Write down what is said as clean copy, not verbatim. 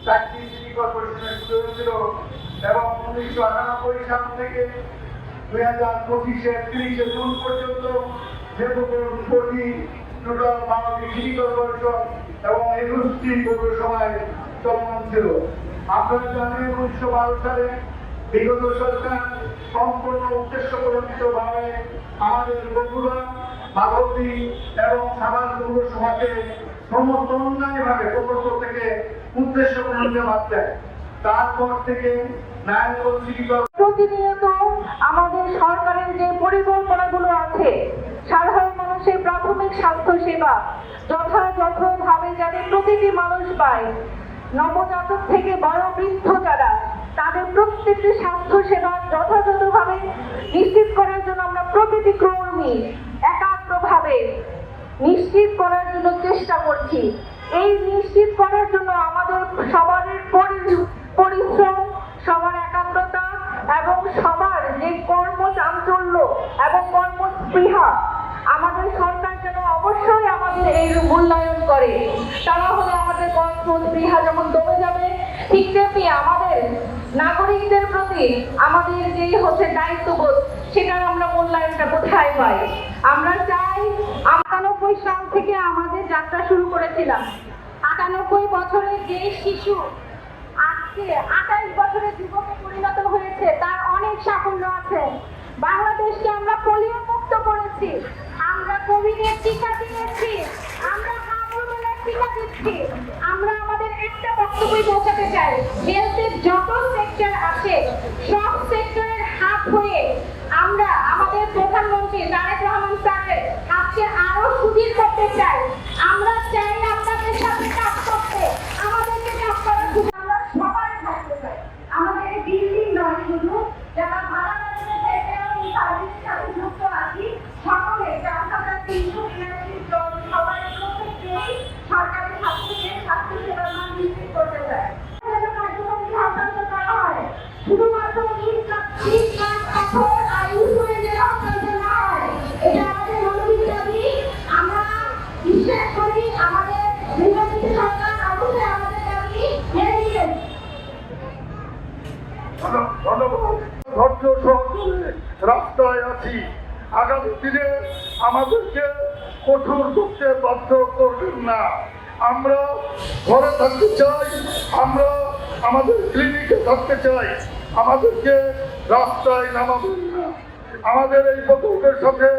চারটি সিটি কর্পোরেশনের সুযোগ ছিল এবং 1998 সাল থেকে 2025-এ 30 জুন পর্যন্ত কোটি টোটাল 12টি সিটি কর্পোরেশন এবং 21টি পৌরসভায় চলমান ছিল। আপনারা জানেন 1912 সালে বিগত সরকার সম্পূর্ণ উদ্দেশ্য প্রণোদিতভাবে আমাদের বগুড়া, মাধবদী এবং সাভার পৌরসভাকে সমস্ত অন্যায়ভাবে প্রকল্প থেকে উদ্দেশ্য প্রণোদিত মাত্রায় তারপর থেকে নারায়ণগঞ্জ সিটি প্রতিনিয়ত আমাদের সরকারের যে পরিকল্পনাগুলো আছে সাধারণ মানুষের প্রাথমিক স্বাস্থ্য সেবা যথাযথভাবে যাতে প্রতিটি মানুষ পায়, নবজাতক থেকে বড় বৃদ্ধ যারা তাদের প্রত্যেকটি স্বাস্থ্য সেবা যথাযথভাবে নিশ্চিত করার জন্য আমরা প্রতিটি কর্মী একাগ্রভাবে নিশ্চিত করার জন্য চেষ্টা করছি। এই নিশ্চিত করার জন্য আমাদের সবার পরিশ্রম, সবার একাগ্রতা এবং সবার যে কর্মচাঞ্চল্য এবং কর্মস্পৃহা আমাদের সরকার যেন অবশ্যই আমাদের এই মূল্যায়ন করে, তারা হলে আমাদের কর্মস্পৃহা যেমন কমে যাবে, ঠিক তেমনি আমাদের নাগরিকদের প্রতি আমাদের যে দায়িত্ববোধ সেটার আমরা মূল্যায়নটা কোথায় পাই। আমরা চাই 98 সাল থেকে আমাদের যাত্রা শুরু করেছিলাম। 98 বছরের যে শিশু আজকে 28 বছরের যুবকে পরিণত হয়েছে, তার অনেক সাফল্য আছে। বাংলাদেশকে আমরা পোলিও মুক্ত করেছি, আমরা কোভিডের টিকা দিয়েছি, আমরা হামরুবেলার টিকা দিচ্ছি। আমরা আমাদের একটা বক্তব্যই পৌঁছাতে চাই, হেলথের যত সেক্টর আছে সব সেক্টরের হাত হয়ে আমরা আমাদের প্রধানমন্ত্রী তারেক রহমান স্যারের হাতকে আরো সুদৃঢ় করতে চাই। আমরা চাই আপনাদের সাথে কাজ করতে, আমাদেরকে কাজ করার জন্য আমরা সবাই থাকতে চাই। আমাদের এই বিল্ডিং নয়, শুধু যারা ভাড়া বাড়িতে থেকে এবং সার্ভিসের সাথে যুক্ত আছি সকলে 4383 জন সবাই প্রত্যেককেই সরকারি স্বাস্থ্য সেবার মান নিশ্চিত করতে চাই। কার্যক্রমটি হস্তান্তর করা হয় শুধুমাত্র 20 লাখ কঠোর আয়ু হয়ে যে হস্তান্তর না হয়, এটা আমাদের মৌলিক দাবি। আমরা বিশ্বাস করি আমাদের নির্বাচিত সরকার অবশ্যই আমাদের দাবি মেনে নেবেন। ধন্যবাদ। ধৈর্য সহকারে রাস্তায় আছি। আগামী দিনে আমাদেরকে কঠোর করতে বাধ্য করবেন না। আমরা ঘরে থাকতে চাই, আমরা আমাদের ক্লিনিকে থাকতে চাই, আমাদেরকে রাস্তায় নামাবেন না। আমাদের এই প্রকল্পের সাথে